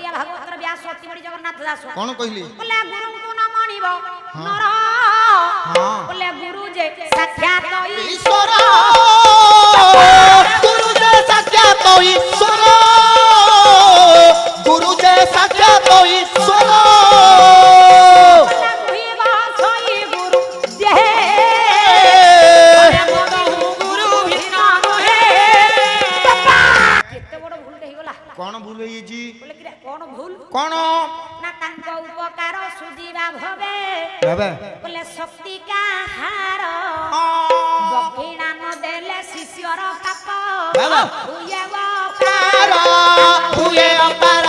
ओडिया भागवतर व्यास अति बड़ी जगन्नाथ दास कौन कहली बोले गुरु को न मानिबो नर बोले गुरु जे साक्षात ईश्वर गुरु जे साक्षात ईश्वर गुरु जे साक्षात ईश्वर कौन भूल है जी कौन भूल कौन ना तांको उपकार सुजीवा भवे बाबा बोले शक्ति का हार बकिना न देले शिष्यर पाप बाबा हुए हुए अपार